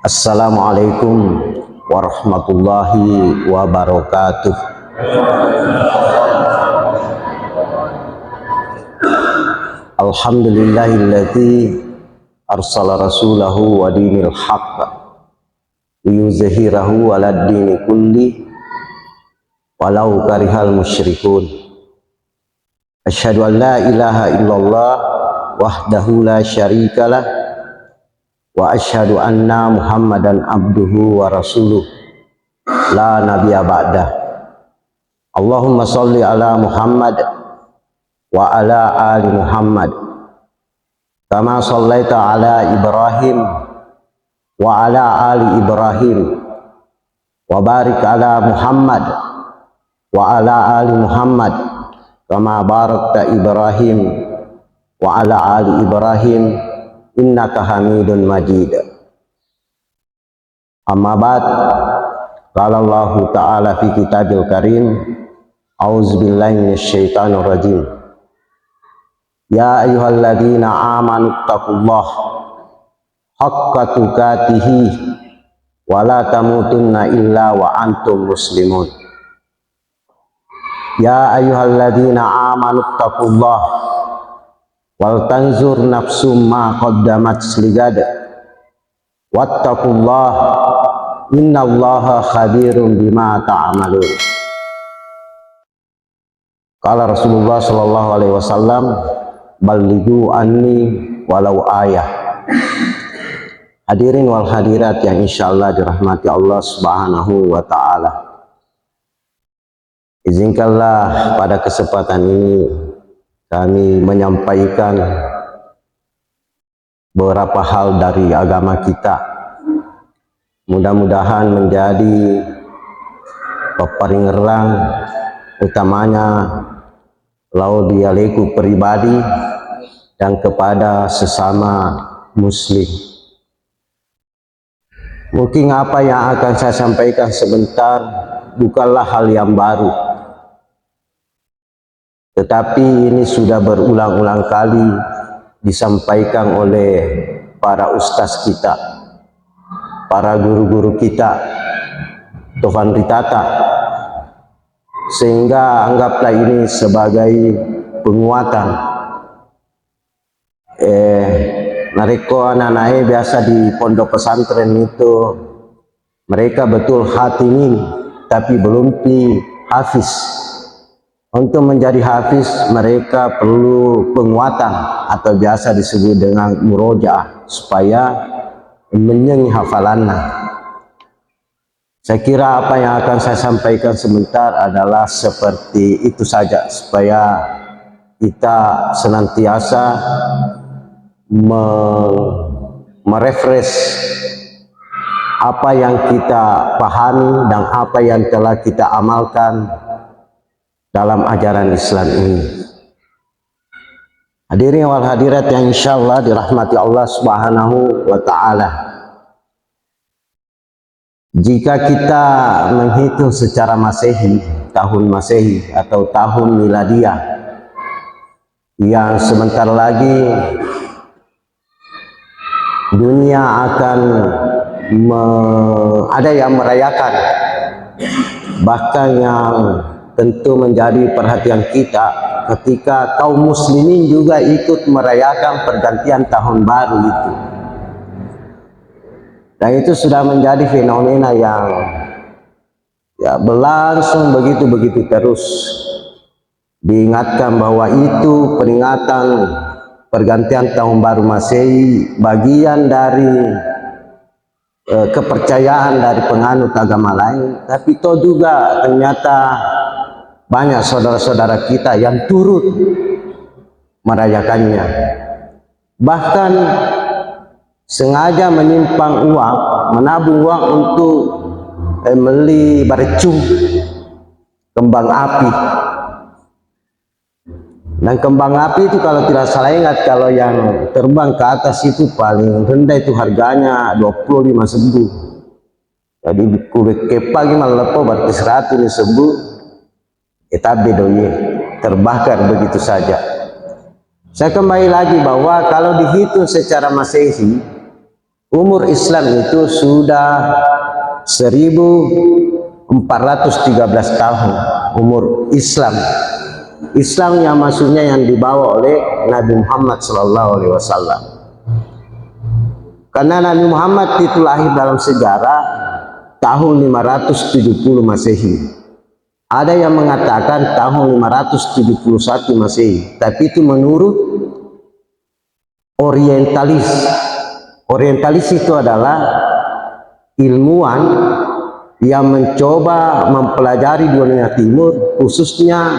Assalamualaikum warahmatullahi wabarakatuh. Alhamdulillahilladzi arsala rasulahu wa dinil haqq liyuzhirahu 'alad dini kulli walau karihal musyrikun. Asyhadu an la ilaha illallah wahdahu la syarikalah wa asyhadu anna Muhammadan abduhu wa rasuluh la nabiyya ba'dah. Allahumma sholli ala Muhammad wa ala ali Muhammad kama shallaita ala Ibrahim wa ala ali Ibrahim wa barik ala Muhammad wa ala ali Muhammad kama barakta Ibrahim wa ala ali Ibrahim innaka hamidun majid. Amma ba'd, qala Allah ta'ala fi kitabil karim, a'udzubillahi minasyaitonir rajim. Ya ayyuhalladzina amanu taqullaha haqqa tuqatih wa la tamutunna illa wa antum muslimun. Ya ayyuhalladzina amanu taqullaha wal tanzur nafsum ma qaddamat ligad wattaqullah innallaha khabirum bima ta'malun. Qala Rasulullah sallallahu alaihi wasallam, ballighu anni walau ayah. Hadirin wal hadirat yang insyaallah dirahmati Allah Subhanahu wa taala. Izinkanlah pada kesempatan ini kami menyampaikan beberapa hal dari agama kita. Mudah-mudahan menjadi peparingerang utamanya lau dialeku pribadi dan kepada sesama muslim. Mungkin apa yang akan saya sampaikan sebentar bukanlah hal yang baru, tetapi ini sudah berulang-ulang kali disampaikan oleh para ustaz kita, para guru-guru kita, Tovan Ritata, sehingga anggaplah ini sebagai penguatan. Nareko anak-anaknya biasa di pondok pesantren itu mereka betul hatimin tapi belum hafiz. Untuk menjadi hafiz mereka perlu penguatan atau biasa disebut dengan murojaah supaya menyengi hafalannya. Saya kira apa yang akan saya sampaikan sebentar adalah seperti itu saja, supaya kita senantiasa merefresh apa yang kita pahami dan apa yang telah kita amalkan dalam ajaran Islam ini. Hadirin wal hadirat yang insyaallah dirahmati Allah Subhanahu wa taala. Jika kita menghitung secara Masehi, tahun Masehi atau tahun miladiah, yang sebentar lagi dunia akan ada yang merayakan, bahkan yang tentu menjadi perhatian kita ketika kaum muslimin juga ikut merayakan pergantian tahun baru itu. Dan itu sudah menjadi fenomena yang berlangsung begitu terus. Diingatkan bahwa itu peringatan pergantian tahun baru Masehi, bagian dari kepercayaan dari penganut agama lain, tapi toh juga ternyata banyak saudara-saudara kita yang turut merayakannya, bahkan sengaja menyimpan uang, menabung uang untuk beli barcung kembang api. Dan kembang api itu kalau tidak salah ingat, kalau yang terbang ke atas itu paling rendah itu harganya 25.000. Jadi kubik kepa gimana lepo berarti 100.000. Kita bedoye terbakar begitu saja. Saya kembali lagi bahwa kalau dihitung secara Masehi, Umur Islam itu sudah 1413 tahun umur Islam. Islam yang maksudnya yang dibawa oleh Nabi Muhammad SAW. Karena Nabi Muhammad itu lahir dalam sejarah tahun 570 Masehi. Ada yang mengatakan tahun 571 Masehi, tapi itu menurut orientalis. Orientalis itu adalah ilmuwan yang mencoba mempelajari dunia timur, khususnya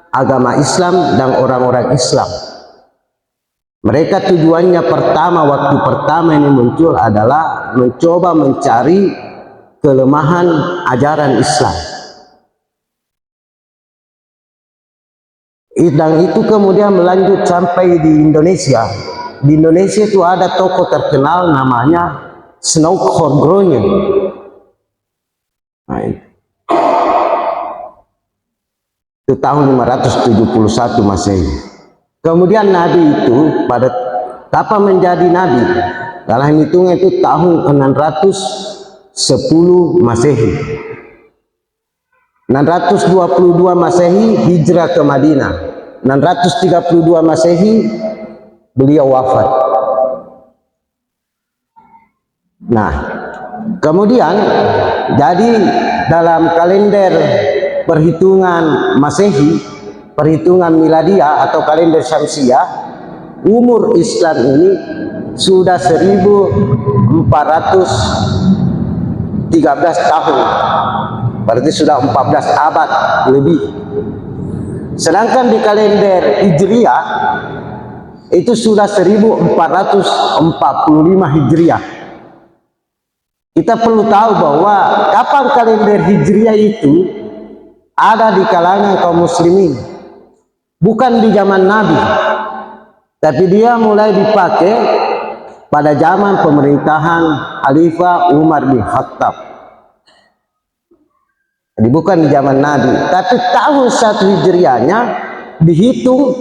agama Islam dan orang-orang Islam. Mereka tujuannya pertama, waktu pertama ini muncul adalah mencoba mencari kelemahan ajaran Islam. Dan itu kemudian melanjut sampai di Indonesia. Di Indonesia itu ada tokoh terkenal namanya Snouk Horgronya. Nah, itu tahun 571 Masehi. Kemudian Nabi itu pada kapan menjadi Nabi? Dalam hitungan itu tahun 610 Masehi. 622 Masehi hijrah ke Madinah. 632 Masehi beliau wafat. Nah, kemudian jadi dalam kalender perhitungan Masehi, perhitungan miladiah atau kalender Syamsiah, umur Islam ini sudah 1413 tahun. Berarti sudah 14 abad lebih. Sedangkan di kalender Hijriah itu sudah 1445 Hijriah. Kita perlu tahu bahwa kapan kalender Hijriah itu ada di kalangan kaum muslimin, bukan di zaman Nabi, tapi dia mulai dipakai pada zaman pemerintahan Khalifah Umar bin Khattab. Jadi bukan di zaman Nabi, tapi tahun 1 Hijriahnya dihitung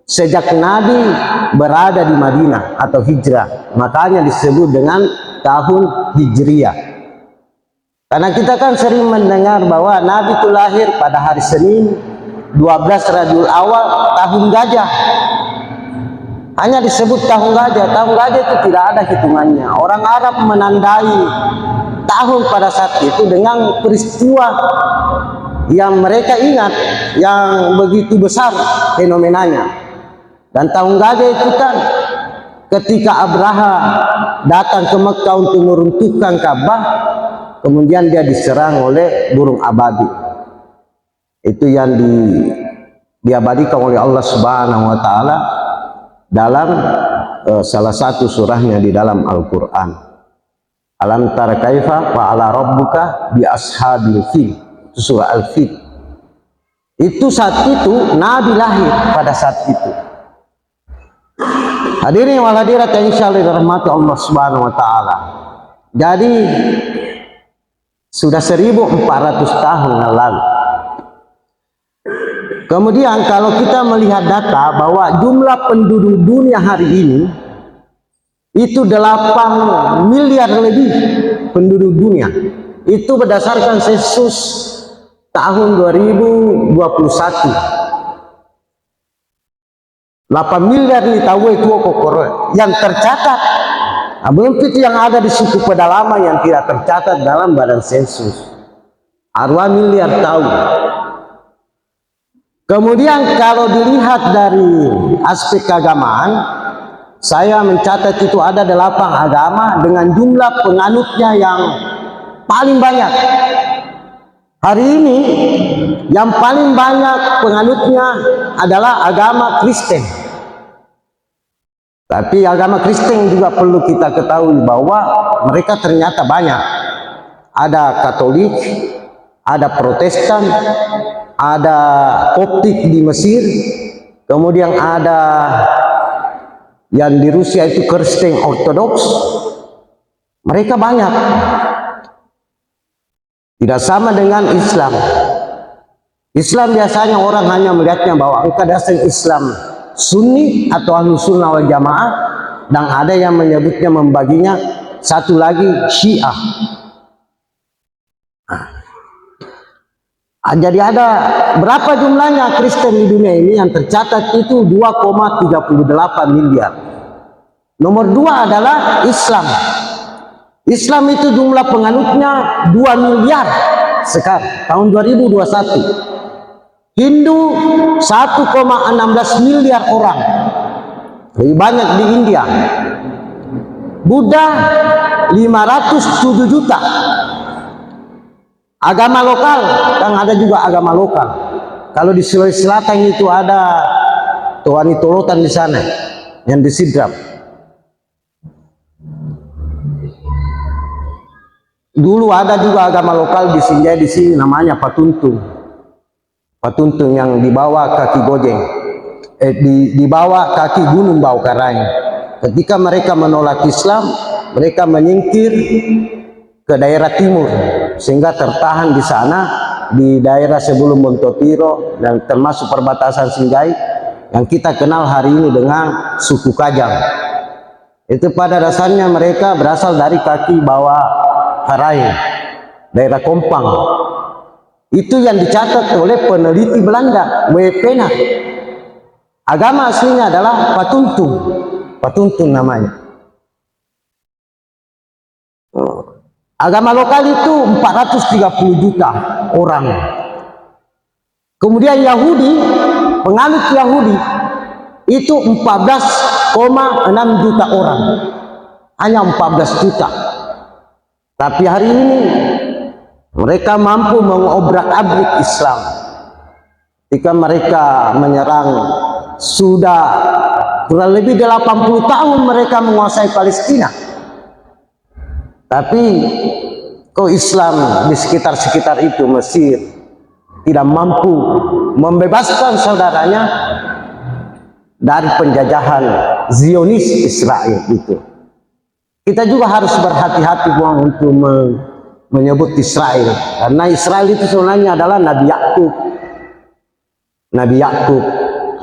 sejak Nabi berada di Madinah atau hijrah, makanya disebut dengan tahun Hijriah. Karena kita kan sering mendengar bahwa Nabi itu lahir pada hari Senin 12 Rabiul Awal tahun gajah. Hanya disebut tahun gajah. Tahun gajah itu tidak ada hitungannya. Orang Arab menandai tahun pada saat itu dengan peristiwa yang mereka ingat, yang begitu besar fenomenanya. Dan tahun gajah itu kan ketika Abraha datang ke Mekah untuk meruntuhkan Ka'bah, kemudian dia diserang oleh burung abadi. Itu yang diabadikan oleh Allah Subhanahu wa taala dalam salah satu surahnya di dalam Al-Qur'an. Alam tara kaifa fa'ala rabbuka bi ashabil fil. Itu surah Al-Fil. Itu saat itu Nabi lahir pada saat itu. Hadirin wal hadirat yang insyaallah dirahmati Allah Subhanahu wa taala. Jadi sudah 1400 tahun yang lalu. Kemudian kalau kita melihat data bahwa jumlah penduduk dunia hari ini itu 8 miliar lebih penduduk dunia. Itu berdasarkan sensus tahun 2021. 8 miliar ni tahu itu kokoro yang tercatat. Belum itu yang ada di suku pedalaman yang tidak tercatat dalam badan sensus. 2 miliar tahu. Kemudian kalau dilihat dari aspek keagamaan, saya mencatat itu ada 8 agama dengan jumlah penganutnya yang paling banyak. Hari ini yang paling banyak penganutnya adalah agama Kristen. Tapi agama Kristen juga perlu kita ketahui bahwa mereka ternyata banyak. Ada Katolik, ada Protestan, ada Koptik di Mesir, kemudian ada yang di Rusia itu Kristen Ortodoks. Mereka banyak. Tidak sama dengan Islam. Islam biasanya orang hanya melihatnya bahwa engkau dasar Islam Sunni atau Ahlus Sunnah wal Jamaah, dan ada yang menyebutnya membaginya satu lagi Syiah. Jadi ada berapa jumlahnya Kristen di dunia ini? Yang tercatat itu 2,38 miliar. Nomor 2 adalah Islam. Islam itu jumlah penganutnya 2 miliar sekarang tahun 2021. Hindu 1,16 miliar orang, lebih banyak di India. Buddha 507 juta. Agama lokal, kan ada juga agama lokal. Kalau di Sulawesi Selatan itu ada Tuani Tolotan di sana yang di Sidrap. Dulu ada juga agama lokal di Sinjai di sini namanya Patuntung. Patuntung yang di bawah kaki Gojeng, di bawah kaki Gunung Baukarai. Ketika mereka menolak Islam, mereka menyingkir ke daerah timur sehingga tertahan di sana, di daerah sebelum Bontopiro dan termasuk perbatasan Sinjai yang kita kenal hari ini dengan suku Kajang. Itu pada dasarnya mereka berasal dari kaki bawah Harai, daerah Kompang. Itu yang dicatat oleh peneliti Belanda, W. Pena. Agama aslinya adalah Patuntung. Patuntung namanya. Agama lokal itu 430 juta orang. Kemudian Yahudi, penganut Yahudi itu 14,6 juta orang. Hanya 14 juta. Tapi hari ini mereka mampu mengobrak-abrik Islam. Ketika mereka menyerang, sudah kurang lebih 80 tahun mereka menguasai Palestina. Tapi kok Islam di sekitar-sekitar itu, Mesir, tidak mampu membebaskan saudaranya dari penjajahan Zionis Israel itu. Kita juga harus berhati-hati untuk menyebut Israel, karena Israel itu sebenarnya adalah Nabi Yakub. Nabi Yakub.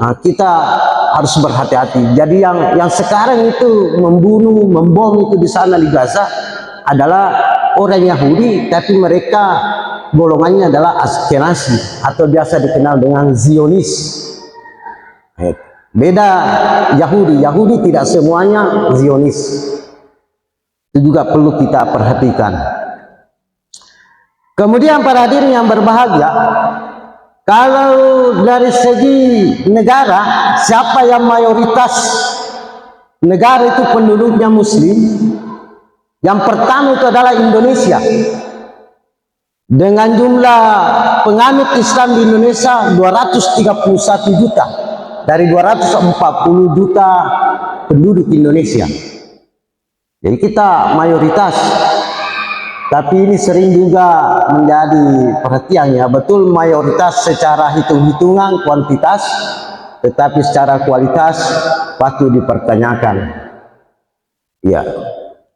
Nah, kita harus berhati-hati. Jadi yang sekarang itu membunuh, membom itu di sana di Gaza adalah orang Yahudi, tapi mereka golongannya adalah Askenazi atau biasa dikenal dengan Zionis. Beda Yahudi. Yahudi tidak semuanya Zionis. Itu juga perlu kita perhatikan. Kemudian para hadirin yang berbahagia, kalau dari segi negara, siapa yang mayoritas negara itu penduduknya Muslim? Yang pertama itu adalah Indonesia. Dengan jumlah penganut Islam di Indonesia 231 juta dari 240 juta penduduk Indonesia. Jadi kita mayoritas. Tapi ini sering juga menjadi perhatian ya, betul mayoritas secara hitung-hitungan kuantitas, tetapi secara kualitas patut dipertanyakan. Ya.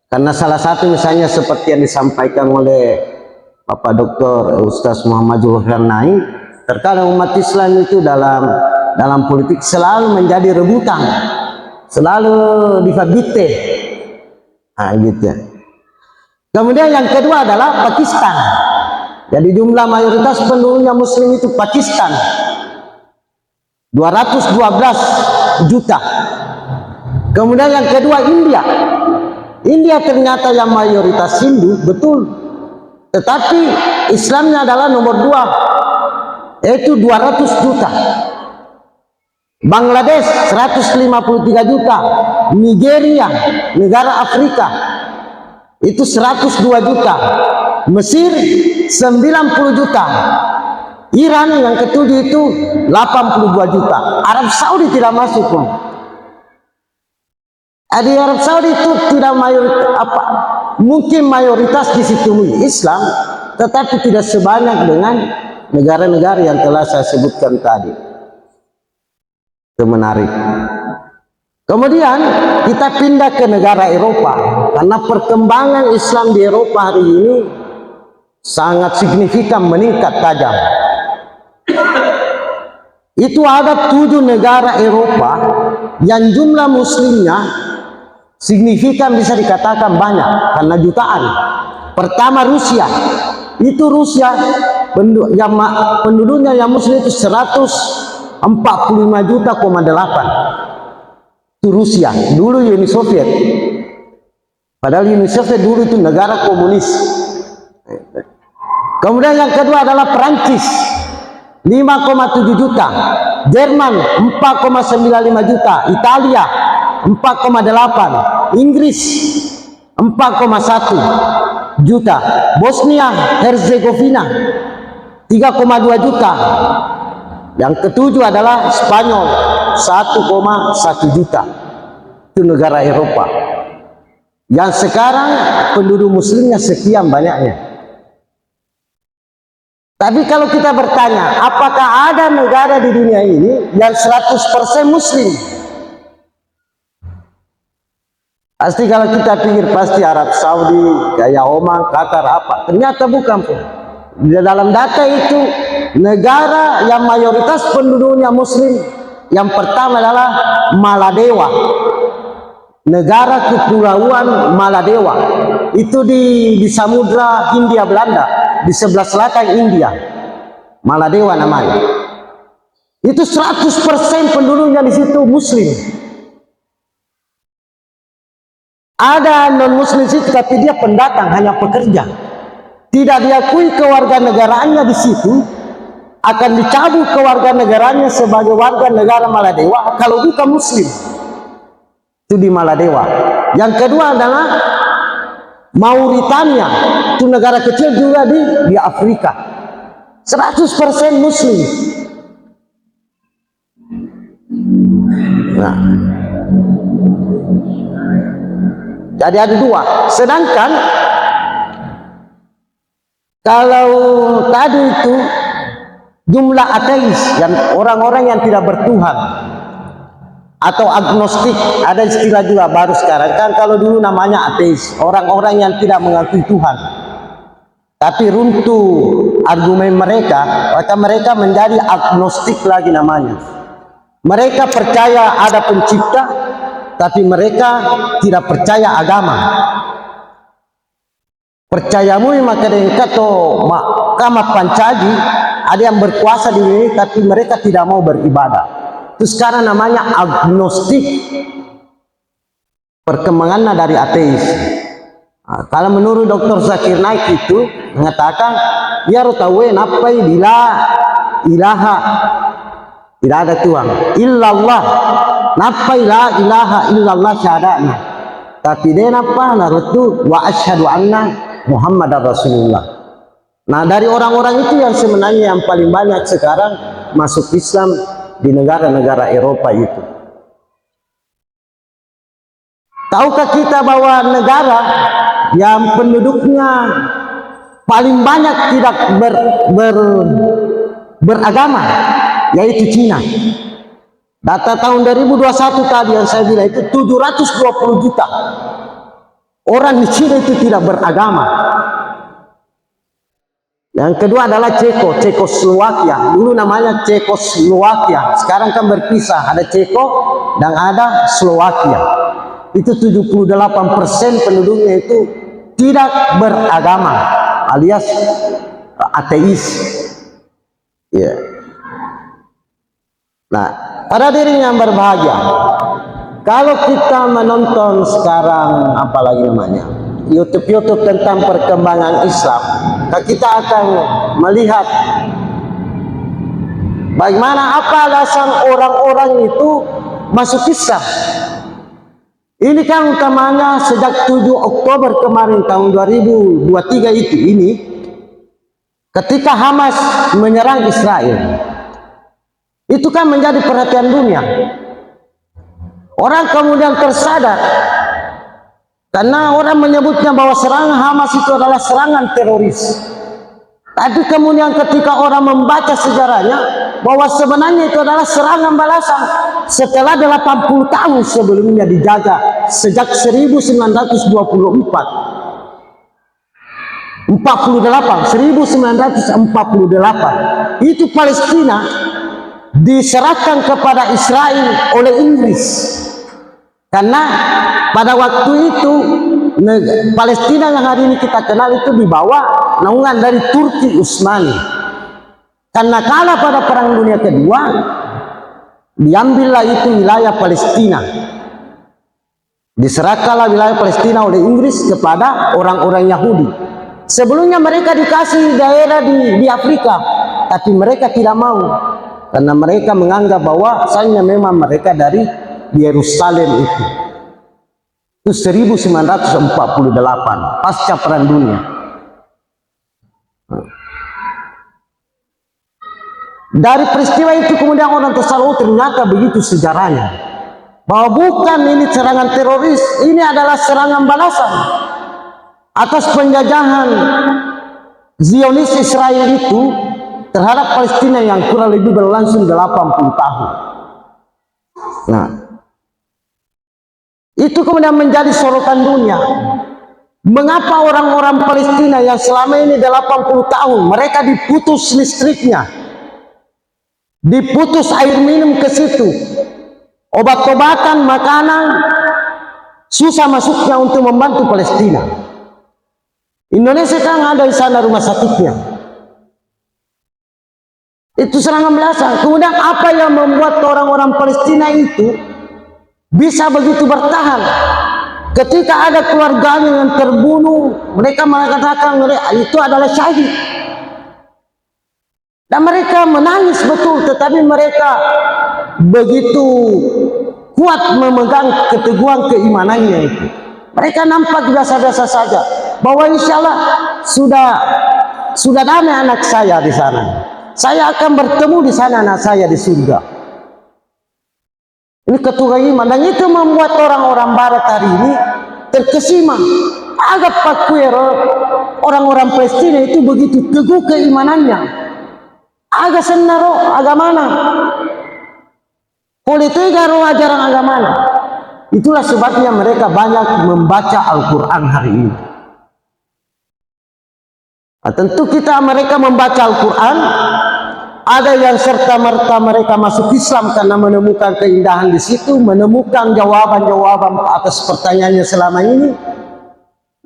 Karena salah satu misalnya seperti yang disampaikan oleh Bapak Dr. Ustaz Muhammad Zulhar Naim, terkadang umat Islam itu dalam politik selalu menjadi rebutan, selalu difabite. Nah, gitu. Kemudian yang kedua adalah Pakistan. Jadi jumlah mayoritas penduduknya Muslim itu Pakistan 212 juta. Kemudian yang kedua India. India ternyata yang mayoritas Hindu, betul. Tetapi Islamnya adalah nomor 2, yaitu 200 juta. Bangladesh 153 juta. Nigeria, negara Afrika, itu 102 juta. Mesir 90 juta. Iran yang ketujuh itu 82 juta. Arab Saudi tidak masuk pun. Di Arab Saudi itu tidak mungkin mayoritas di situ Islam, tetapi tidak sebanyak dengan negara-negara yang telah saya sebutkan tadi. Itu menarik. Kemudian kita pindah ke negara Eropa, karena perkembangan Islam di Eropa hari ini sangat signifikan, meningkat tajam. Itu ada 7 negara Eropa yang jumlah muslimnya signifikan bisa dikatakan banyak karena jutaan. Pertama Rusia, itu Rusia penduduknya yang muslim itu 145 juta, 8. Itu Rusia, dulu Uni Soviet. Padahal Uni Soviet dulu itu negara komunis. Kemudian yang kedua adalah Perancis, 5,7 juta. Jerman 4,95 juta. Italia 4,8. Inggris 4,1 juta. Bosnia Herzegovina 3,2 juta. Yang ketujuh adalah Spanyol 1,1 juta. Itu negara Eropa yang sekarang penduduk muslimnya sekian banyaknya. Tapi kalau kita bertanya, apakah ada negara di dunia ini yang 100% muslim? Pasti kalau kita pikir pasti Arab Saudi, kayak Oman, Qatar, apa. Ternyata bukan. Di dalam data itu, negara yang mayoritas penduduknya muslim, yang pertama adalah Maladewa. Negara Kepulauan Maladewa. Itu di Samudra Hindia Belanda, di sebelah selatan India. Maladewa namanya. Itu 100% penduduknya di situ muslim. Ada non-muslim situ, tapi dia pendatang, hanya pekerja. Tidak diakui kewarganegaraannya di situ, akan dicabut kewarganegaranya sebagai warga negara Maladewa kalau bukan muslim. Itu di Maladewa. Yang kedua adalah Mauritania, itu negara kecil juga di Afrika, 100% muslim. Nah, jadi ada dua. Sedangkan kalau tadi itu jumlah ateis, yang orang-orang yang tidak bertuhan atau agnostik, ada istilah juga baru sekarang kan. Kalau dulu namanya ateis, orang-orang yang tidak mengakui Tuhan. Tapi runtuh argumen mereka, maka mereka menjadi agnostik lagi namanya. Mereka percaya ada pencipta, tapi mereka tidak percaya agama. Percayamu maka dengan kata Mahkamah Pancaji, ada yang berkuasa di dunia, tapi mereka tidak mau beribadah. Itu sekarang namanya agnostik. Perkembangannya dari ateis. Nah, kalau menurut Dr. Zakir Naik itu mengatakan, ya rotawe napai bila ilaha, tidak ada Tuhan, illallah, napai la ilaha illallah syahadana. Tapi dia napa narutu wa asyhadu anna Muhammadar Rasulullah. Nah, dari orang-orang itu yang sebenarnya yang paling banyak sekarang masuk Islam di negara-negara Eropa itu. Tahukah kita bahwa negara yang penduduknya paling banyak tidak beragama, yaitu Cina. Data tahun 2021 tadi yang saya bilang itu 720 juta orang di Cina itu tidak beragama. Yang kedua adalah Cekoslowakia. Dulu namanya Cekoslowakia. Sekarang kan berpisah. Ada Ceko dan ada Slowakia. Itu 78% penduduknya itu tidak beragama, alias ateis. Ya. Nah, pada diri yang berbahagia, kalau kita menonton sekarang apalagi namanya YouTube tentang perkembangan Islam, kita akan melihat bagaimana apa alasan orang-orang itu masuk Islam. Ini kan utamanya sejak 7 Oktober kemarin tahun 2023 ini ketika Hamas menyerang Israel. Itu kan menjadi perhatian dunia. Orang kemudian tersadar karena orang menyebutnya bahwa serangan Hamas itu adalah serangan teroris. Tapi kemudian ketika orang membaca sejarahnya bahwa sebenarnya itu adalah serangan balasan setelah 80 tahun sebelumnya dijaga sejak 1948. 1948 itu Palestina diserahkan kepada Israel oleh Inggris. Karena pada waktu itu Palestina yang hari ini kita kenal itu dibawa naungan dari Turki Utsmani. Karena kalah pada Perang Dunia Kedua, diambillah itu wilayah Palestina. Diserahkanlah wilayah Palestina oleh Inggris kepada orang-orang Yahudi. Sebelumnya mereka dikasih daerah di Afrika, tapi mereka tidak mau. Karena mereka menganggap bahwa asalnya memang mereka dari Yerusalem itu 1948 pasca Perang Dunia. Dari peristiwa itu kemudian orang tersalah, ternyata begitu sejarahnya, bahwa bukan ini serangan teroris, ini adalah serangan balasan atas penjajahan Zionis Israel itu terhadap Palestina yang kurang lebih berlangsung 80 tahun. Nah, itu kemudian menjadi sorotan dunia. Mengapa orang-orang Palestina yang selama ini 80 tahun mereka diputus listriknya, diputus air minum ke situ, obat-obatan, makanan, susah masuknya untuk membantu Palestina. Indonesia kan ada di sana rumah sakitnya. Itu serangan belasan. Kemudian apa yang membuat orang-orang Palestina itu bisa begitu bertahan? Ketika ada keluarganya yang terbunuh, mereka mengatakan itu adalah syahid. Dan mereka menangis betul, tetapi mereka begitu kuat memegang keteguhan keimanannya itu. Mereka nampak biasa-biasa saja, bahwa insya Allah sudah damai anak saya di sana. Saya akan bertemu di sana anak saya di surga. Ini ketua iman, dan itu membuat orang-orang Barat hari ini terkesima. Agak pakuero orang-orang Palestina itu begitu teguh keimanannya. Agak senaro agamana. Politik garo ajaran agamana. Itulah sebabnya mereka banyak membaca Al-Quran hari ini. Nah, tentu mereka membaca Al-Quran, ada yang serta-merta mereka masuk Islam karena menemukan keindahan di situ, menemukan jawaban-jawaban atas pertanyaannya selama ini.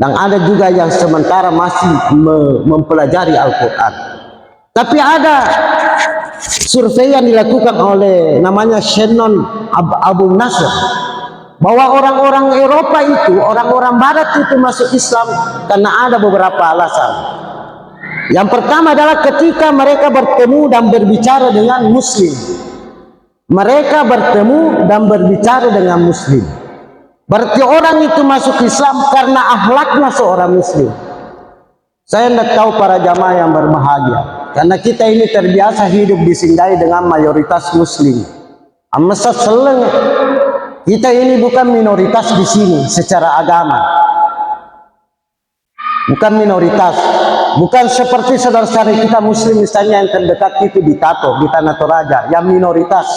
Dan ada juga yang sementara masih mempelajari Al-Quran. Tapi ada survei yang dilakukan oleh namanya Shannon Abu Nasr, bahwa orang-orang Eropa itu, orang-orang Barat itu masuk Islam karena ada beberapa alasan. Yang pertama adalah ketika mereka bertemu dan berbicara dengan Muslim. Mereka bertemu dan berbicara dengan Muslim. Berarti orang itu masuk Islam karena akhlaknya seorang Muslim. Saya tidak tahu para jamaah yang berbahagia, karena kita ini terbiasa hidup disinggahi dengan mayoritas Muslim. Amasa seleng, kita ini bukan minoritas di sini secara agama. Bukan minoritas. Bukan seperti saudara-saudara kita Muslim misalnya yang terdekat itu di Tato, di Tanah Toraja, yang minoritas.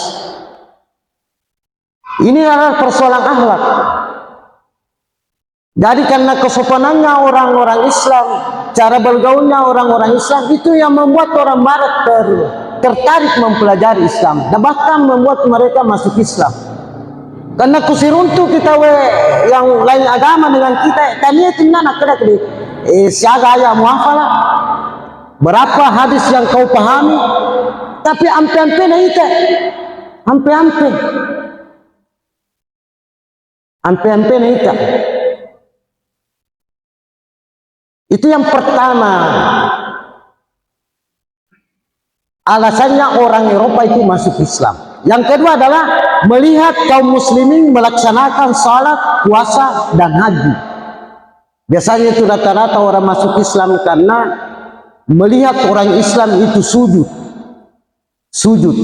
Ini adalah persoalan akhlak. Jadi karena kesopanannya orang-orang Islam, cara bergaulnya orang-orang Islam, itu yang membuat orang Barat tertarik mempelajari Islam, dan bahkan membuat mereka masuk Islam. Karena kusiruntu kita yang lain agama dengan kita, tanya itu nana kena siaga ya muafalah. Berapa hadis yang kau pahami, tapi ampe-ampe na ita, ampe-ampe na ita. Itu yang pertama. Alasannya orang Eropa itu masuk Islam. Yang kedua adalah melihat kaum muslimin melaksanakan salat, puasa, dan haji. Biasanya itu rata-rata orang masuk Islam karena melihat orang Islam itu sujud. Sujud.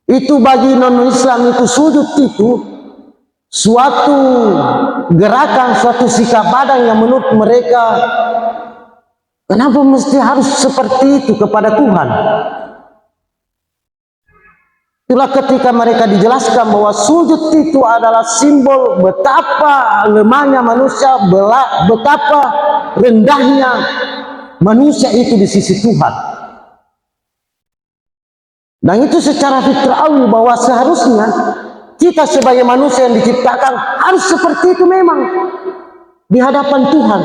Itu bagi non-Islam itu sujud itu suatu gerakan, suatu sikap badan yang menurut mereka, kenapa mesti harus seperti itu kepada Tuhan? Itulah ketika mereka dijelaskan bahwa sujud itu adalah simbol betapa lemahnya manusia, betapa rendahnya manusia itu di sisi Tuhan. Dan itu secara fitrawi bahwa seharusnya Kita sebagai manusia yang diciptakan harus seperti itu memang di hadapan Tuhan.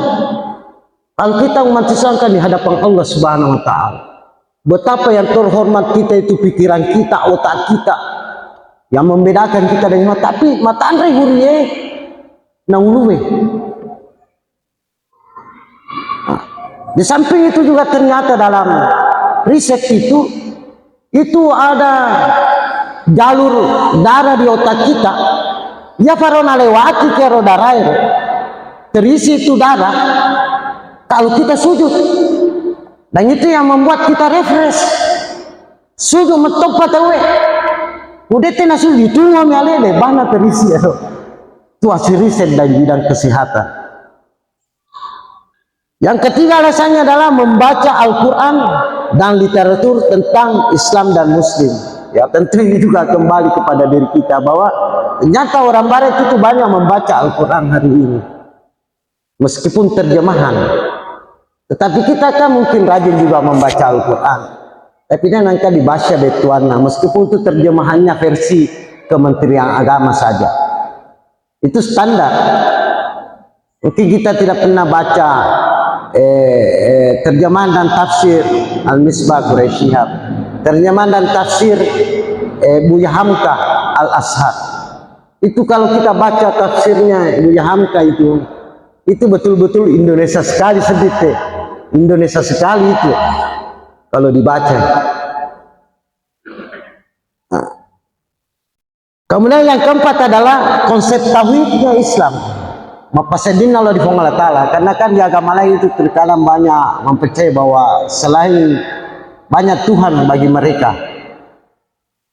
Kalau kita umat Islam kan di hadapan Allah Subhanahu wa taala. Betapa yang terhormat kita itu pikiran kita, otak kita, yang membedakan kita dengan mata. Tapi mata Andre hurie nauluwe. Di samping itu juga ternyata dalam riset itu ada jalur darah di otak kita. Ya parona lewati ke darah itu. Terisi itu darah kalau kita sujud. Dan itu yang membuat kita refresh. Sujud mentopat awe. Udah tena sujud itu ngamale bana terisi itu. Itu hasil riset dari bidang kesehatan. Yang ketiga alasannya adalah membaca Al-Quran dan literatur tentang Islam dan Muslim. Ya tentu ini juga kembali kepada diri kita bahwa ternyata orang Barat itu banyak membaca Al-Quran hari ini. Meskipun terjemahan. Tetapi kita kan mungkin rajin juga membaca Al-Quran. Tapi dia nanti dibaca betuannya. Meskipun itu terjemahannya versi Kementerian Agama saja. Itu standar. Mungkin kita tidak pernah baca terjemahan dan tafsir Al-Misbah Quraisy Shihab, terjemahan dan tafsir Buya Hamka Al-Ashar. Itu kalau kita baca tafsirnya Buya Hamka itu betul-betul Indonesia sekali sedikit. Indonesia sekali itu kalau dibaca. Nah. Kemudian yang keempat adalah konsep tauhidnya Islam. Mapasedin Allah di Allah Ta'ala. Karena kan di agama lain itu terkadang banyak mempercayai bahwa selain banyak Tuhan bagi mereka.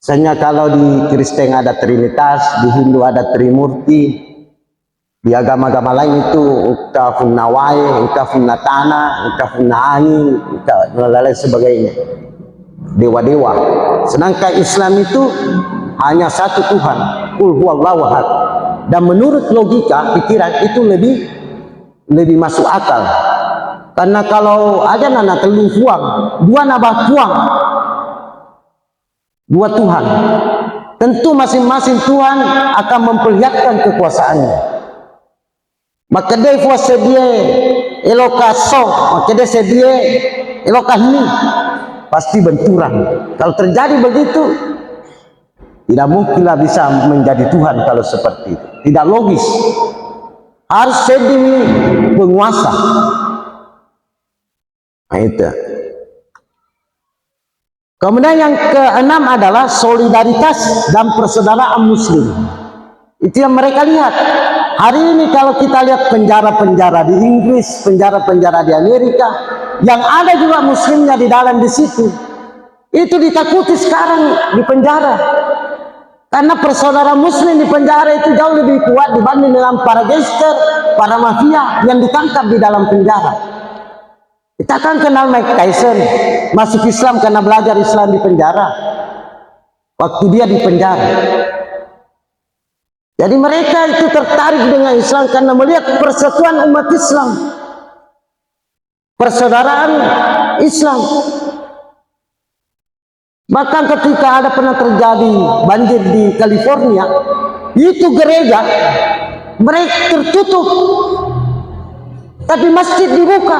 Misalnya kalau di Kristen ada Trinitas, di Hindu ada Trimurti, di agama-agama lain itu Ukafun Nawai, Ukafun Natana, Ukafun Angin, dan lain sebagainya. Dewa-dewa. Sedangkan Islam itu hanya satu Tuhan, Qul huwallahu ahad. Dan menurut logika pikiran itu lebih masuk akal. Karena kalau ada nana telu huang, dua nabah huang, dua Tuhan. Tentu masing-masing Tuhan akan memperlihatkan kekuasaannya. Maka dia kuasa dia eloka so, maka dia sedia eloka ini pasti benturan. Kalau terjadi begitu, tidak mungkinlah bisa menjadi Tuhan kalau seperti itu. Tidak logis. Harus sedih penguasa. Nah, itu. Kemudian yang keenam adalah solidaritas dan persaudaraan Muslim. Itu yang mereka lihat. Hari ini kalau kita lihat penjara-penjara di Inggris, penjara-penjara di Amerika, yang ada juga Muslimnya di dalam di situ, itu ditakuti sekarang di penjara. Karena persaudaraan Muslim di penjara itu jauh lebih kuat dibanding dengan para gangster, para mafia yang ditangkap di dalam penjara. Kita kan kenal Mike Tyson, masuk Islam karena belajar Islam di penjara. Waktu dia di penjara. Jadi mereka itu tertarik dengan Islam karena melihat persatuan umat Islam, persaudaraan Islam. Bahkan ketika ada pernah terjadi banjir di California, itu gereja mereka tertutup, tapi masjid dibuka.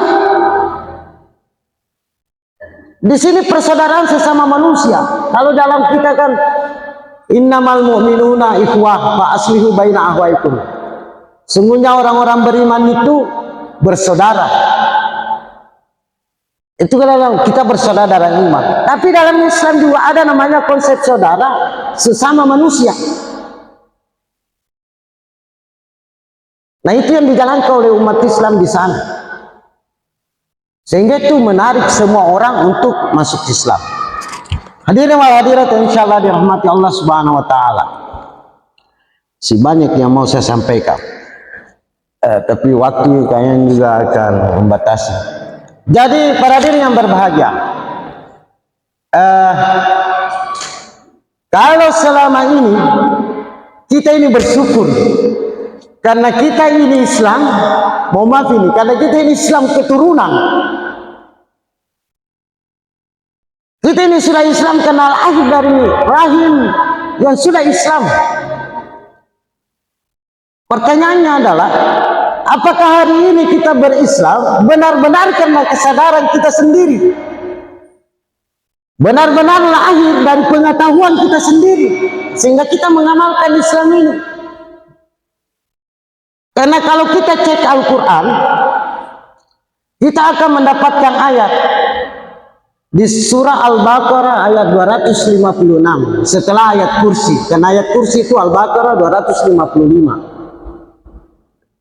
Di sini persaudaraan sesama manusia. Kalau dalam kita kan innamal mu'minuna ikhwah fa aslihu baina akhwaikum. Sungguhnya orang-orang beriman itu bersaudara. Itu kalau kita bersaudara dalam iman. Tapi dalam Islam juga ada namanya konsep saudara sesama manusia. Nah, itu yang dijalankan oleh umat Islam di sana. Sehingga itu menarik semua orang untuk masuk Islam. Hadirin wal hadirat insyaallah dirahmati Allah Subhanahu wa taala. Si banyak yang mau saya sampaikan. Tapi waktu kayaknya juga akan membatasi. Jadi para hadirin yang berbahagia, kalau selama ini kita ini bersyukur karena kita ini Islam, mau maaf ini, karena kita ini Islam keturunan. Kita ini sudah Islam kenal lahir dari rahim yang sudah Islam. Pertanyaannya adalah, apakah hari ini kita berislam benar-benar karena kesadaran kita sendiri, benar-benar lahir dari pengetahuan kita sendiri sehingga kita mengamalkan Islam ini? Karena kalau kita cek Al-Quran, kita akan mendapatkan ayat di surah Al-Baqarah ayat 256 setelah ayat kursi. Karena ayat kursi itu Al-Baqarah 255.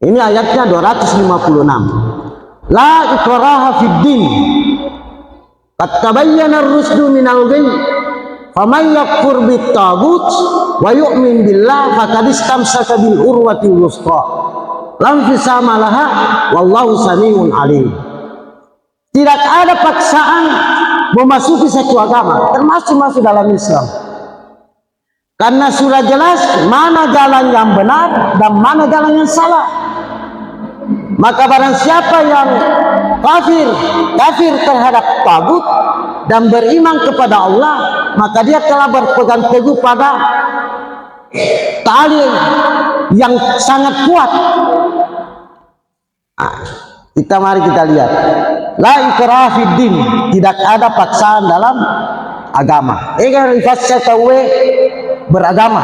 Ini ayatnya 256. La ikraha fid din, qad tabayyana ar-rusdu minal ghayy, faman yakfur bit taghut wa yu'min billah faqad istamsaka bil urwatil wuthqa lam fisama laha wallahu samiun alim. Tidak ada paksaan memasuki satu agama, termasuk masuk dalam Islam, karena sudah jelas mana jalan yang benar dan mana jalan yang salah. Maka barang siapa yang kafir terhadap tagut dan beriman kepada Allah, maka dia telah berpegang teguh pada tali yang sangat kuat. Mari kita lihat. La ikraha fid din, tidak ada paksaan dalam agama. Beragama.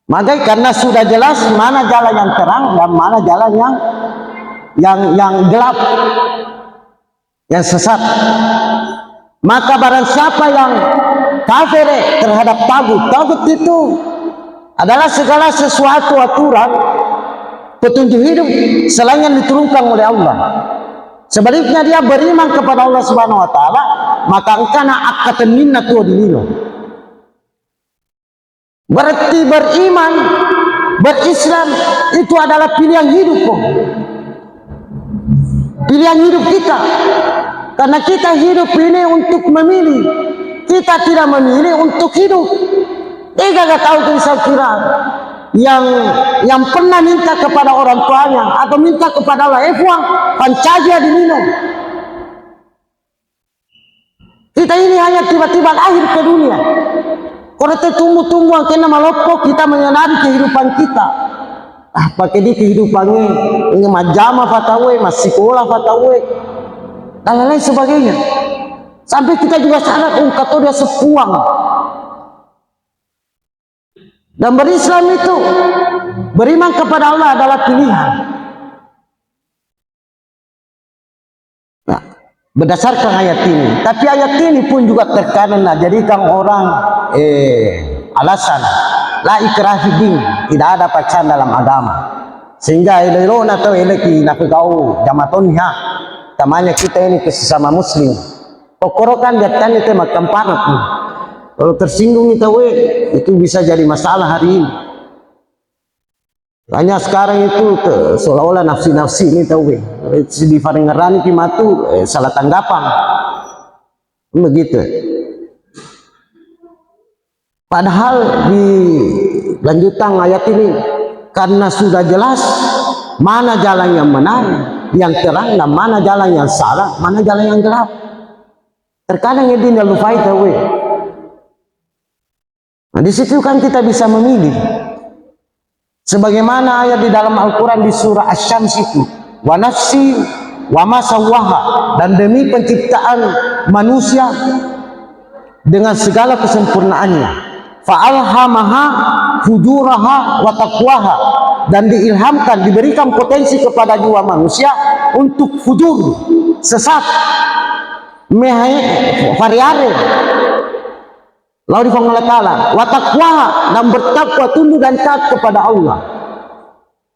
Maka karena sudah jelas mana jalan yang terang dan mana jalan yang gelap, yang sesat. Maka barang siapa yang kafir terhadap tagut itu adalah segala sesuatu aturan petunjuk hidup selain yang diturunkan oleh Allah. Sebaliknya dia beriman kepada Allah Subhanahu wa taala, maka engkana akatan minnatu dinillah. Berarti beriman, berislam itu adalah pilihan hidup. Pilihan hidup kita. Karena kita hidup ini untuk memilih. Kita tidak memilih untuk hidup. Tidak tahu saya kira yang pernah minta kepada orang tuanya atau minta kepada Allah, Fuang, pancajia diminum. Kita ini hanya tiba-tiba lahir ke dunia. Kalau tumbuh-tumbuh kena malopok, kita menyadari kehidupan kita. Pakai di kehidupannya ini majama fatawe, masih sekolah fatawe, dan lain-lain sebagainya. Sampai kita juga sadar, kata dia sepuang. Dan berislam itu, beriman kepada Allah adalah pilihan. Nah, berdasarkan ayat ini. Tapi ayat ini pun juga terkadang jadikan orang alasan. La ikraha fid din, tidak ada paksaan dalam agama. Sehingga elok atau eleki napikau jamatonnya, tamanya kita ini sesama muslim. Pokorokan jatan itu makam parat. Kalau tersinggung itu bisa jadi masalah hari ini. Hanya sekarang itu seolah-olah nafsi-nafsi ini tahu di faringaran kimatu salah tanggapan. Begitu. Padahal di lanjutan ayat ini, karena sudah jelas mana jalan yang benar, yang terang, dan mana jalan yang salah, mana jalan yang gelap. Terkadang ini tidak lupa itu. Nah, di situ kan kita bisa memilih. Sebagaimana ayat di dalam Al-Quran di surah Asy-Syams itu, wa nafsi wa ma sawwaha, dan demi penciptaan manusia dengan segala kesempurnaannya. Fa'alhamaha fujuraha wa taqwaha, dan diilhamkan, diberikan potensi kepada jiwa manusia untuk fujur, sesat, variare. Lalu difahami oleh Ta'ala, wa taqwaha, dan bertakwa, tunduk dan taat kepada Allah.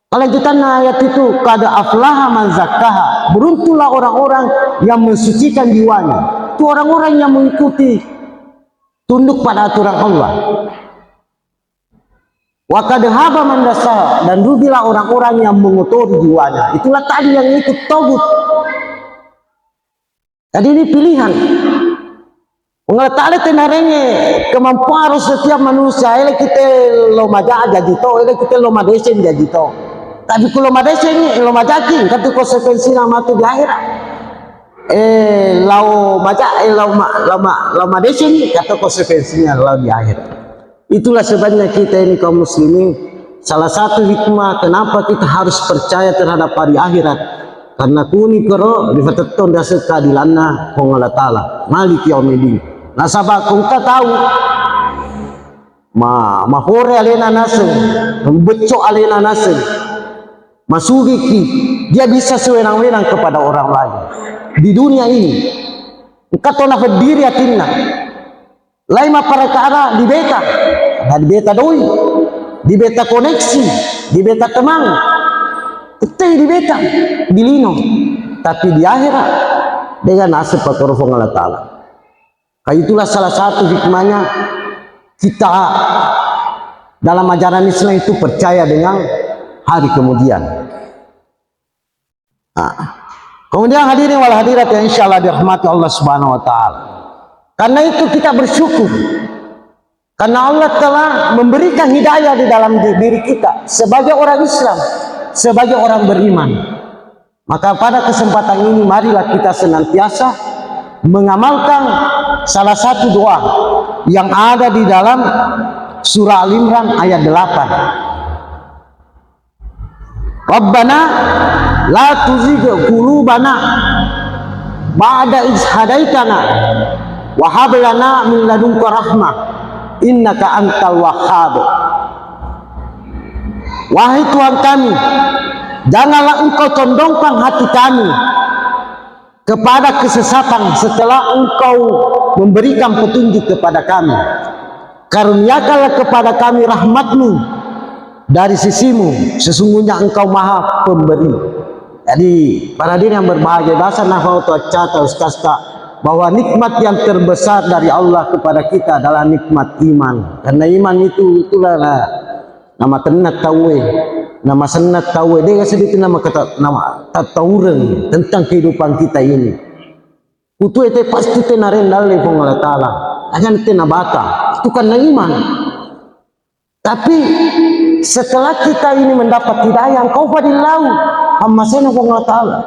Kelanjutan ayat itu, qad aflaha man zakkaha, beruntunglah orang-orang yang mensucikan jiwanya. Itu orang-orang yang mengikuti, tunduk pada aturan Allah. Wa qad haba man dassaha, dan rugilah orang-orang yang mengotori jiwanya. Itulah tadi yang ikut tagut. Jadi ini pilihan. Mengatali tenarenge kemampuan setiap manusia. Ele kita lo maja jadi to, ele kita lo madesen jadi to. Tapi kalau madesen lo majakin, kata konsekuensi nama tu di akhirat. Lau maja, lau madesen, kata konsekuensinya lau di akhirat. Itulah sebabnya kita ini kaum muslimin salah satu hikmah kenapa kita harus percaya terhadap hari akhirat, karena kuni kero di fateton dasa keadilanna kong Allah Ta'ala malik yaumidin. Nasabah kung ka tahu mahore alena naseng, membecok alena naseng, masugiki dia bisa sewenang-wenang kepada orang lain di dunia ini. Engkau tona berdiri atinna lain perkara di beta, di beta doi, di beta koneksi, di beta temang, teteh di beta di lino, tapi di akhirat dengan nasib pakorofong Allah Ta'ala. Itulah salah satu hikmahnya kita dalam ajaran Islam itu percaya dengan hari kemudian. Kemudian hadirin wal hadirat yang insyaallah dirahmati Allah Subhanahu wa taala. Karena itu kita bersyukur. Karena Allah telah memberikan hidayah di dalam diri kita sebagai orang Islam, sebagai orang beriman. Maka pada kesempatan ini marilah kita senantiasa mengamalkan salah satu doa yang ada di dalam surah Al-Imran ayat 8. Rabbana la tuzigh qulubana ba'da idh hadaitana wa hab lana min ladunka rahmah innaka antal wahhab. Wahai Tuhan kami, janganlah Engkau condongkan hati kami kepada kesesatan setelah Engkau memberikan petunjuk kepada kami. Karuniakanlah kepada kami rahmat-Mu dari sisimu, sesungguhnya Engkau maha pemberi. Jadi para hadirin yang berbahagia, bahasa nafau cata ustazka bahwa nikmat yang terbesar dari Allah kepada kita adalah nikmat iman. Karena iman itulah nama tenat tawe, nama senat tawe, dia sedikit nama kata nama tatauren tentang kehidupan kita ini. Itu pasti tenaren dalai pun Allah Ta'ala akan tenabata, itu karena iman. Tapi setelah kita ini mendapat hidayah, engkau fadillahu amma sana pun Allah Ta'ala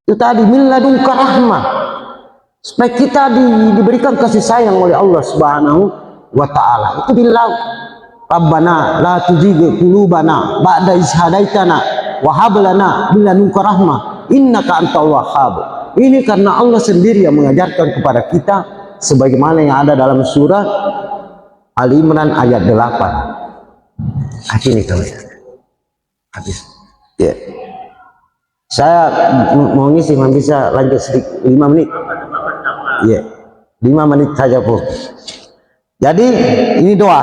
itu tadi min ladunka rahmah, supaya kita diberikan kasih sayang oleh Allah Subhanahu wa Ta'ala. Itu billahu Rabbana la tuzigh qulubana ba'da idh hadaitana wa hab lana min ladunka rahmah innaka antal wahhab. Ini karena Allah sendiri yang mengajarkan kepada kita sebagaimana yang ada dalam surah Al-Imran ayat 8. Ini teman. Habis. Ya. Saya mau ngisi, bisa lanjut sedikit 5 menit. Ya. 5 menit saja, Bu. Jadi ini doa.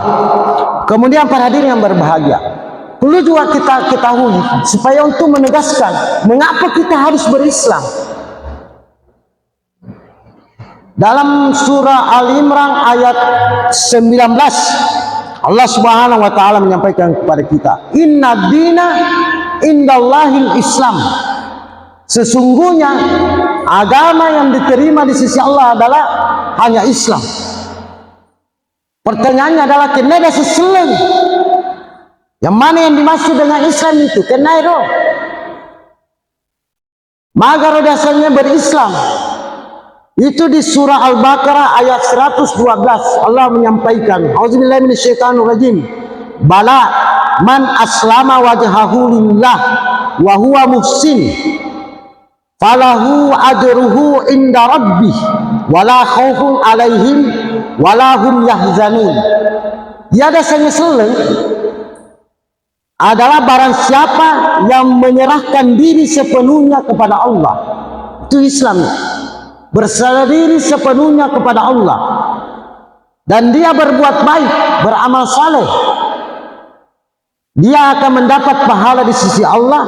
Kemudian para hadirin yang berbahagia, perlu juga kita ketahui supaya untuk menegaskan mengapa kita harus berislam. Dalam surah Al-Imran ayat 19 Allah Subhanahu wa Ta'ala menyampaikan kepada kita, inna dina indallahil Islam, sesungguhnya agama yang diterima di sisi Allah adalah hanya Islam. Pertanyaannya adalah kenapa seseleng yang mana yang dimaksud dengan Islam itu? Kenapa maka dasarnya berislam itu di surah Al-Baqarah ayat 112 Allah menyampaikan, auzubillahi minasyaitonirrajim, bala man aslama wajhahu lillah wa huwa muhsin falahu ajruhu inda rabbih wala khaufun alaihim wala hum yahzanun. Ya dasarnya seleng adalah barang siapa yang menyerahkan diri sepenuhnya kepada Allah, itu Islam, berserah diri sepenuhnya kepada Allah dan dia berbuat baik, beramal saleh, dia akan mendapat pahala di sisi Allah,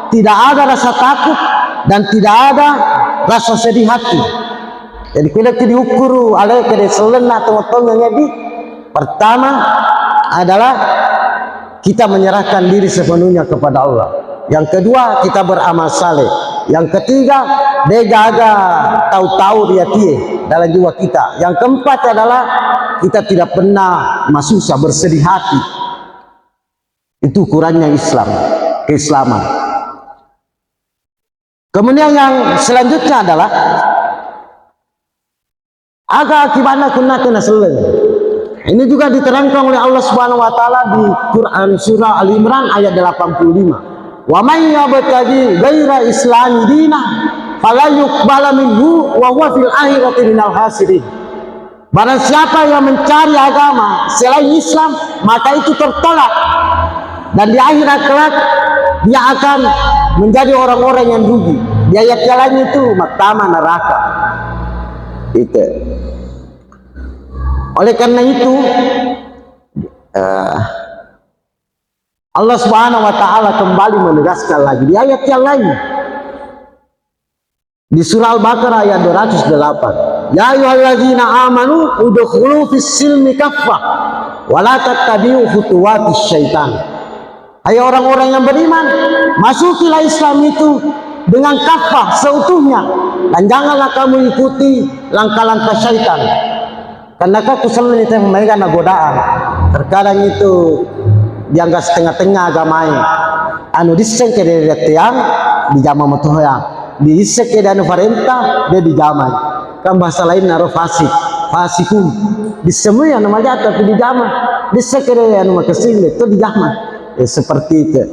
tidak ada rasa takut dan tidak ada rasa sedih hati. Jadi kita diukur oleh kede selena teman-teman. Jadi pertama adalah kita menyerahkan diri sepenuhnya kepada Allah. Yang kedua, kita beramal saleh. Yang ketiga, dia jaga tahu-tahu dia dalam jiwa kita. Yang keempat adalah kita tidak pernah susah bersedih hati. Itu ukurannya Islam, keislaman. Kemudian yang selanjutnya adalah aga akibatnya kena seleng. Ini juga diterangkan oleh Allah Subhanahu wa taala di Quran surah Al Imran ayat 85. Wa may yabtaghi ghaira islami dinah fala yuqbala minhu wa huwa fil akhirati minal khasirin. Barang siapa yang mencari agama selain Islam, maka itu tertolak, dan di akhirat kelak dia akan menjadi orang-orang yang rugi. Di ayat yang lain itu maktama neraka. Itu. Oleh karena itu Allah Subhanahu wa taala kembali menegaskan lagi di ayat yang lain di surah Al-Baqarah ayat 208. Ya ayyuhalladzina amanu udkhulu fis silmi kaffah wa la tattabi'u khutuwatis syaitan. Hai orang-orang yang beriman, masukilah Islam itu dengan kafah seutuhnya, dan janganlah kamu ikuti langkah-langkah syaitan. Karena aku selalu memegang godaan. Terkadang itu dianggap setengah-tengah agamanya. Anu disengke dari tiang di jama mutuhya, disengke dari perintah dia di jama. Kan bahasa lain naruh fasik, fasikum. Di semua yang namanya tapi di jama, disengke dari anu makasih itu di jama. Seperti itu.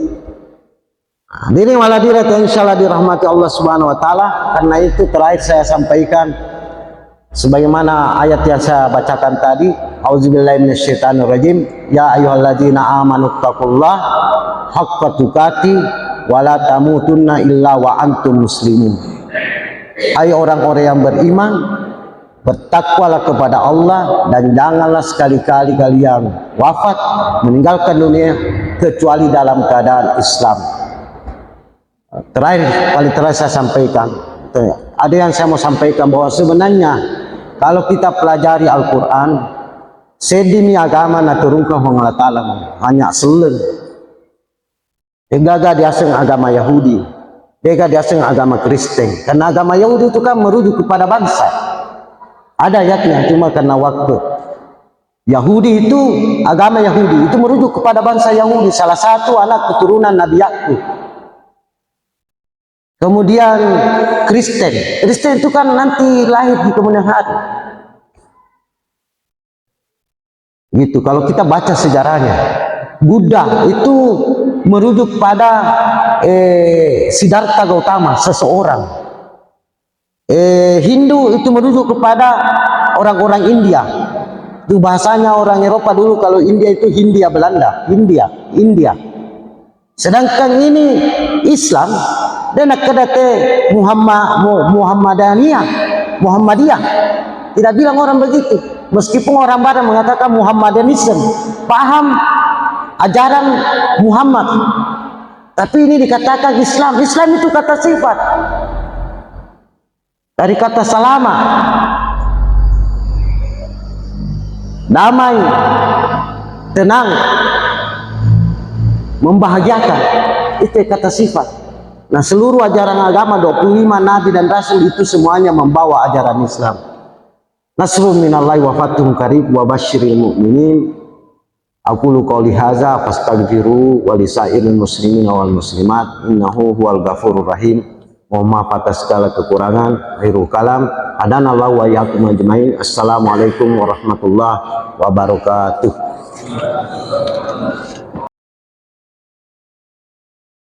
Ini waladirat yang insyaallah dirahmati Allah Subhanahu wa taala. Karena itu terakhir saya sampaikan sebagaimana ayat yang saya bacakan tadi, auzubillahi minasyaitonirrajim, ya ayyuhalladzina amanu taqullaha haqqa tuqatih wa la tamutunna illa wa antum muslimun. Hai orang-orang yang beriman, bertakwalah kepada Allah dan janganlah sekali-kali kalian wafat meninggalkan dunia kecuali dalam keadaan Islam. Paling terakhir saya sampaikan, ada yang saya mau sampaikan bahwa sebenarnya kalau kita pelajari Al-Quran, sedini agama na turunkan Allah Ta'ala hanya selen. Dia diasing agama Yahudi, dia diasing agama Kristen. Karena agama Yahudi itu kan merujuk kepada bangsa. Ada ayatnya cuma karena waktu. Yahudi itu, agama Yahudi itu merujuk kepada bangsa Yahudi, salah satu anak keturunan Nabi Yakub. Kemudian Kristen itu kan nanti lahir di kemudian hari. Gitu, kalau kita baca sejarahnya, Buddha itu merujuk pada Siddhartha Gautama, seseorang. Hindu itu merujuk kepada orang-orang India. Itu bahasanya orang Eropa dulu, kalau India itu Hindia Belanda, India. Sedangkan ini Islam dan kedate Muhammadiyah. Tidak bilang orang begitu. Meskipun orang Barat mengatakan Muhammadanism, paham ajaran Muhammad. Tapi ini dikatakan Islam. Islam itu kata sifat. Dari kata salama, damai, tenang, membahagiakan, itu kata sifat. Nah, seluruh ajaran agama 25 nabi dan rasul itu semuanya membawa ajaran Islam. Nasrun minallahi wa fathun qarib wa basyiril mu'minin. Aqulu qouli hadza fastaghfiru wa lisairil muslimin wal muslimat innahu huwal ghafurur rahim. Mohon maaf atas segala kekurangan. Akhirul kalam. Hadanallahu wa iyyakum ajmain. Assalamualaikum warahmatullahi wabarakatuh.